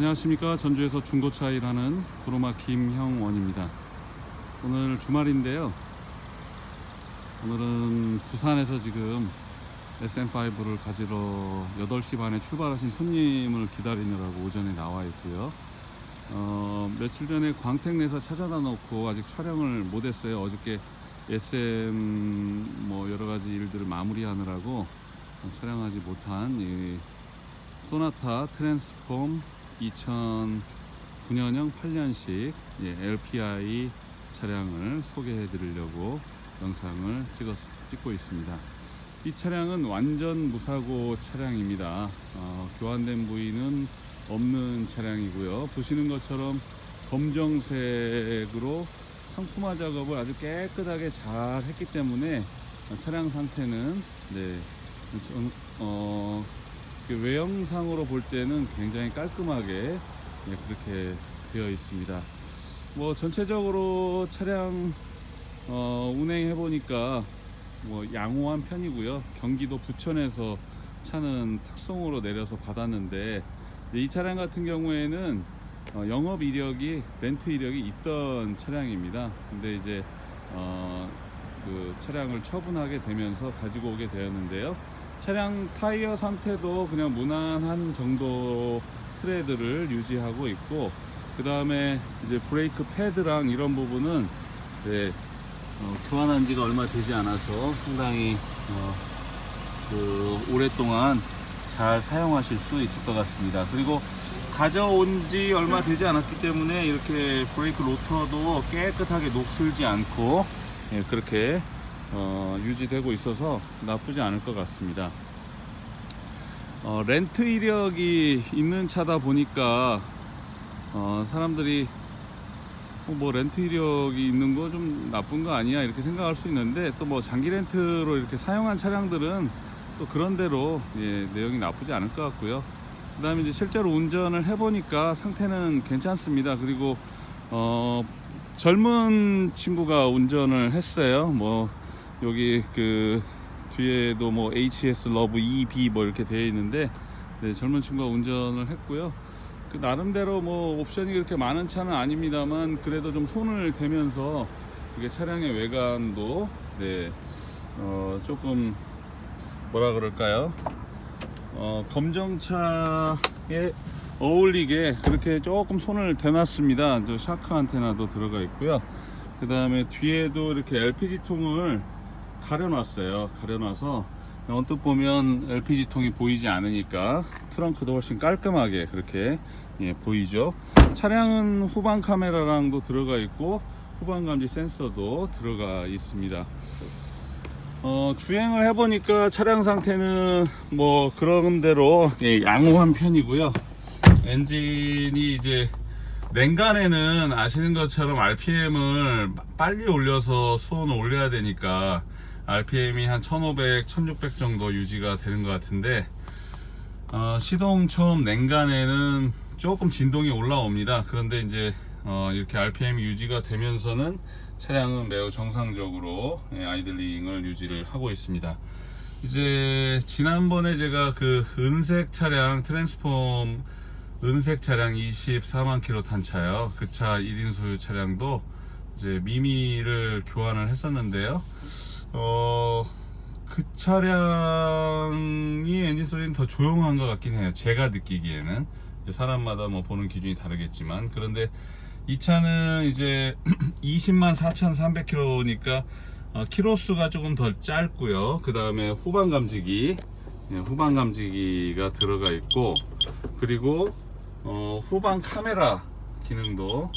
안녕하십니까. 전주에서 중고차 일하는 구로마 김형원입니다. 오늘 주말인데요, 오늘은 부산에서 지금 SM5를 가지러 8시 반에 출발하신 손님을 기다리느라고 오전에 나와 있고요. 며칠 전에 광택내서 찾아다 놓고 아직 촬영을 못했어요. 어저께 SM 여러가지 일들을 마무리하느라고 촬영하지 못한 이 소나타 트랜스폼 2009년형 8년식 LPI 차량을 소개해 드리려고 영상을 찍고 있습니다. 이 차량은 완전 무사고 차량입니다. 교환된 부위는 없는 차량이고요. 보시는 것처럼 검정색으로 상품화 작업을 아주 깨끗하게 잘 했기 때문에 차량 상태는 외형상으로 볼 때는 굉장히 깔끔하게 그렇게 되어 있습니다. 전체적으로 차량 운행해 보니까 양호한 편이고요. 경기도 부천에서 차는 탁송으로 내려서 받았는데, 이 차량 같은 경우에는 영업 이력이, 렌트 이력이 있던 차량입니다. 근데 이제 그 차량을 처분하게 되면서 가지고 오게 되었는데요. 차량 타이어 상태도 그냥 무난한 정도 트레드를 유지하고 있고, 그 다음에 이제 브레이크 패드랑 이런 부분은 교환한 지가 얼마 되지 않아서 상당히 오랫동안 잘 사용하실 수 있을 것 같습니다. 그리고 가져온 지 얼마 되지 않았기 때문에 이렇게 브레이크 로터도 깨끗하게 녹슬지 않고 그렇게 유지되고 있어서 나쁘지 않을 것 같습니다. 렌트 이력이 있는 차다 보니까 사람들이 렌트 이력이 있는 거 좀 나쁜 거 아니야 이렇게 생각할 수 있는데, 또 장기 렌트로 이렇게 사용한 차량들은 또 그런대로 내용이 나쁘지 않을 것 같고요. 그 다음에 이제 실제로 운전을 해보니까 상태는 괜찮습니다. 그리고 젊은 친구가 운전을 했어요. 여기 그 뒤에도 HS 러브 EB 이렇게 되어 있는데, 젊은 친구가 운전을 했고요. 그 나름대로 옵션이 그렇게 많은 차는 아닙니다만, 그래도 좀 손을 대면서 이게 차량의 외관도 조금 뭐라 그럴까요? 검정차에 어울리게 그렇게 조금 손을 대놨습니다. 저 샤크 안테나도 들어가 있고요. 그 다음에 뒤에도 이렇게 LPG 통을 가려놨어요. 가려놔서 언뜻 보면 LPG 통이 보이지 않으니까 트렁크도 훨씬 깔끔하게 그렇게 보이죠. 차량은 후방 카메라랑도 들어가 있고 후방 감지 센서도 들어가 있습니다. 주행을 해보니까 차량 상태는 그런 대로 양호한 편이고요. 엔진이 이제 냉간에는 아시는 것처럼 RPM을 빨리 올려서 수온을 올려야 되니까 RPM이 한 1500, 1600 정도 유지가 되는 것 같은데, 시동 처음 냉간에는 조금 진동이 올라옵니다. 그런데 이제 이렇게 RPM이 유지가 되면서는 차량은 매우 정상적으로 아이들링을 유지를 하고 있습니다. 이제 지난번에 제가 그 은색 차량 트랜스폼 은색 차량 24만 킬로 탄 차요. 그 차 1인 소유 차량도 이제 미미를 교환을 했었는데요. 그 차량이 엔진 소리는 더 조용한 것 같긴 해요. 제가 느끼기에는. 사람마다 보는 기준이 다르겠지만, 그런데 이 차는 이제 20만 4,300km니까 키로수가 조금 더 짧고요. 그 다음에 후방 감지기가 들어가 있고, 그리고 후방 카메라 기능도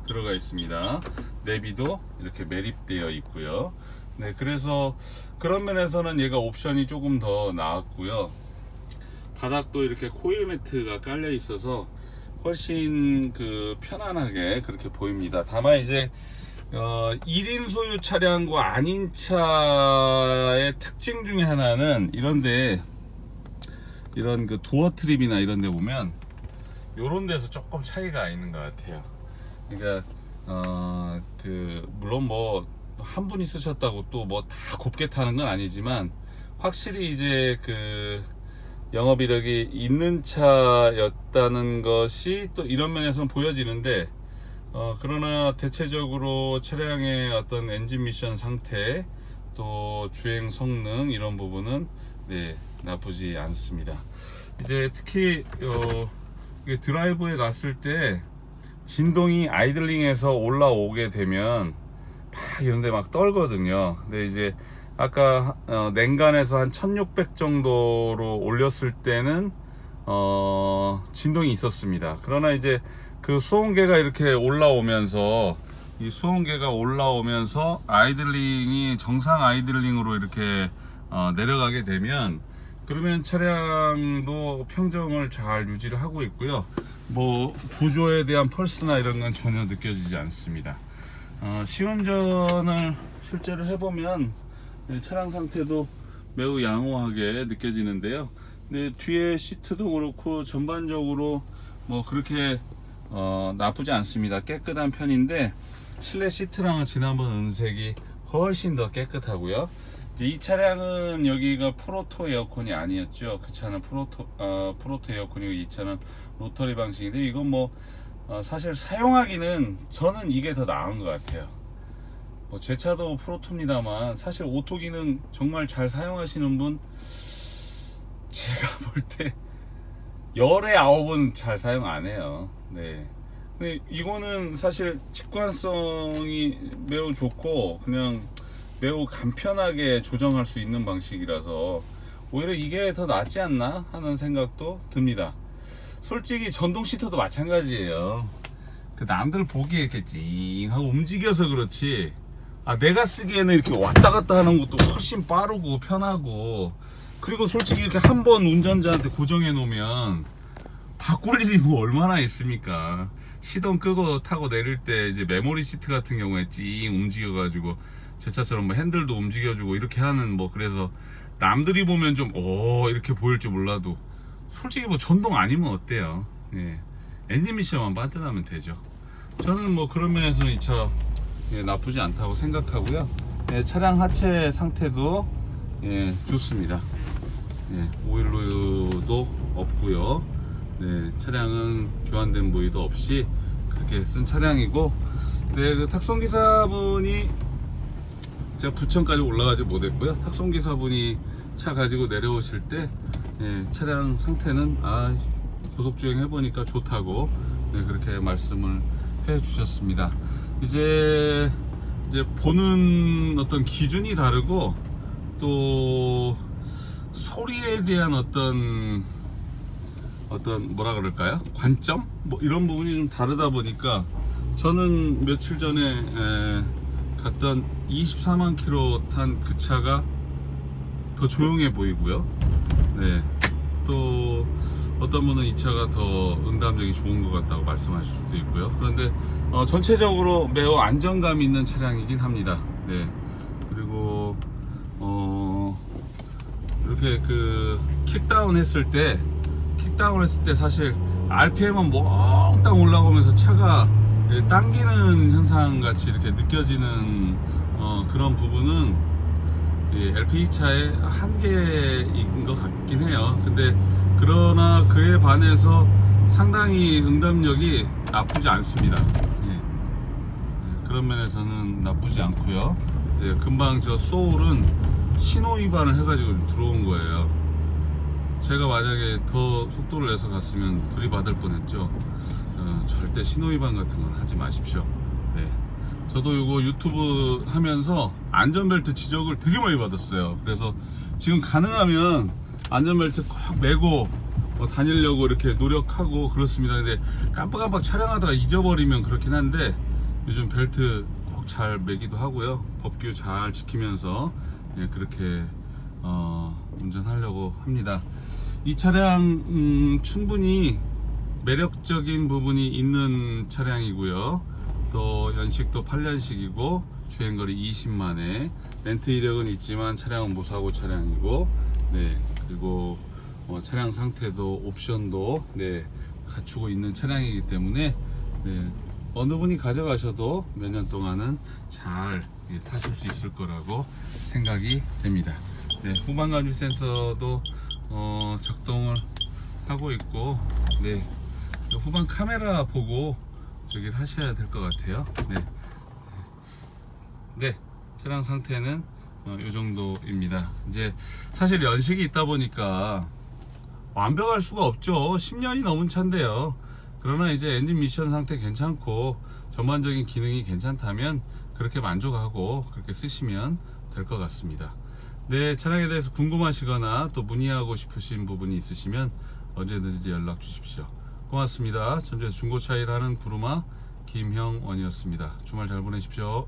들어가 있습니다. 내비도 이렇게 매립되어 있고요. 그래서 그런 면에서는 얘가 옵션이 조금 더 나았고요. 바닥도 이렇게 코일 매트가 깔려 있어서 훨씬 편안하게 그렇게 보입니다. 다만 이제 1인 소유 차량과 아닌 차의 특징 중에 하나는 이런 그 도어 트립이나 이런 데 보면 요런 데서 조금 차이가 있는 것 같아요. 그러니까 물론 한 분이 쓰셨다고 또 다 곱게 타는 건 아니지만, 확실히 이제 영업 이력이 있는 차였다는 것이 또 이런 면에서는 보여지는데, 그러나 대체적으로 차량의 어떤 엔진 미션 상태, 또 주행 성능 이런 부분은 네, 나쁘지 않습니다. 이제 특히 이게 드라이브에 놨을 때 진동이 아이들링에서 올라오게 되면 막 이런데 막 떨거든요. 근데 이제 아까 냉간에서 한 1600 정도로 올렸을 때는 진동이 있었습니다. 그러나 이제 그 수온계가 이렇게 올라오면서, 이 수온계가 올라오면서 아이들링이 정상 아이들링으로 이렇게 내려가게 되면, 그러면 차량도 평정을 잘 유지를 하고 있고요. 뭐 구조에 대한 펄스나 이런 건 전혀 느껴지지 않습니다. 시운전을 실제로 해보면 차량 상태도 매우 양호하게 느껴지는데요. 근데 뒤에 시트도 그렇고 전반적으로 뭐 그렇게 나쁘지 않습니다. 깨끗한 편인데, 실내 시트랑은 지난번 은색이 훨씬 더 깨끗하고요. 이 차량은 여기가 프로토 에어컨이 아니었죠. 그 차는 프로토 에어컨이고, 이 차는 로터리 방식인데, 이건 뭐 사실 사용하기는 저는 이게 더 나은 것 같아요. 뭐 제 차도 프로토입니다만, 사실 오토 기능 정말 잘 사용하시는 분, 제가 볼 때 열에 9은 잘 사용 안 해요. 네. 근데 이거는 사실 직관성이 매우 좋고 그냥 매우 간편하게 조정할 수 있는 방식이라서 오히려 이게 더 낫지 않나 하는 생각도 듭니다. 솔직히 전동 시트도 마찬가지예요. 그 남들 보기에 이렇게 찡하고 움직여서 그렇지, 내가 쓰기에는 이렇게 왔다 갔다 하는 것도 훨씬 빠르고 편하고, 그리고 솔직히 이렇게 한번 운전자한테 고정해 놓으면 바꿀 일이 뭐 얼마나 있습니까? 시동 끄고 타고 내릴 때 이제 메모리 시트 같은 경우에 찡 움직여 가지고 제 차처럼 뭐 핸들도 움직여주고 이렇게 하는, 뭐 그래서 남들이 보면 좀 이렇게 보일지 몰라도 솔직히 뭐 전동 아니면 어때요? 예. 엔진 미션만 반듯하면 되죠. 저는 뭐 그런 면에서는 이 차 나쁘지 않다고 생각하고요. 예, 차량 하체 상태도 좋습니다. 오일로도 없고요. 네, 차량은 교환된 부위도 없이 그렇게 쓴 차량이고, 네, 그 탁송기사분이, 제가 부천까지 올라가지 못했고요. 탁송기사분이 차 가지고 내려오실 때 차량 상태는 고속주행 해보니까 좋다고 그렇게 말씀을 해 주셨습니다. 이제 보는 어떤 기준이 다르고, 또 소리에 대한 어떤 뭐라 그럴까요? 관점? 뭐 이런 부분이 좀 다르다 보니까, 저는 며칠 전에 갔던 24만 킬로 탄 그 차가 더 조용해 보이고요. 네. 또 어떤 분은 이 차가 더 응답력이 좋은 것 같다고 말씀하실 수도 있고요. 그런데 전체적으로 매우 안정감 있는 차량이긴 합니다. 네. 그리고 이렇게 그 킥다운 했을 때 사실 RPM은 몽땅 올라오면서 차가 당기는 현상 같이 이렇게 느껴지는 그런 부분은 LPG 차의 한계인 것 같긴 해요. 근데 그러나 그에 반해서 상당히 응답력이 나쁘지 않습니다. 그런 면에서는 나쁘지 않고요. 금방 저 소울은 신호 위반을 해가지고 좀 들어온 거예요. 제가 만약에 더 속도를 내서 갔으면 들이받을 뻔했죠. 절대 신호 위반 같은 건 하지 마십시오. 네. 저도 이거 유튜브 하면서 안전벨트 지적을 되게 많이 받았어요. 그래서 지금 가능하면 안전벨트 꼭 매고 다니려고 이렇게 노력하고 그렇습니다. 근데 깜빡깜빡 촬영하다가 잊어버리면 그렇긴 한데, 요즘 벨트 꼭 잘 매기도 하고요. 법규 잘 지키면서 그렇게 운전하려고 합니다. 이 차량 충분히 매력적인 부분이 있는 차량이고요. 또 연식도 8년식이고 주행거리 20만에 렌트 이력은 있지만 차량은 무사고 차량이고, 네, 그리고 차량 상태도 옵션도 갖추고 있는 차량이기 때문에 어느 분이 가져가셔도 몇 년 동안은 잘 타실 수 있을 거라고 생각이 됩니다. 후방 감지 센서도 작동을 하고 있고, 네, 후방 카메라 보고 저기를 하셔야 될 것 같아요. 네, 네, 차량 상태는 이 정도입니다. 이제 사실 연식이 있다 보니까 완벽할 수가 없죠. 10년이 넘은 차인데요. 그러나 이제 엔진 미션 상태 괜찮고 전반적인 기능이 괜찮다면 그렇게 만족하고 그렇게 쓰시면 될 것 같습니다. 네, 차량에 대해서 궁금하시거나 또 문의하고 싶으신 부분이 있으시면 언제든지 연락 주십시오. 고맙습니다. 전주에서 중고차 일하는 구루마 김형원이었습니다. 주말 잘 보내십시오.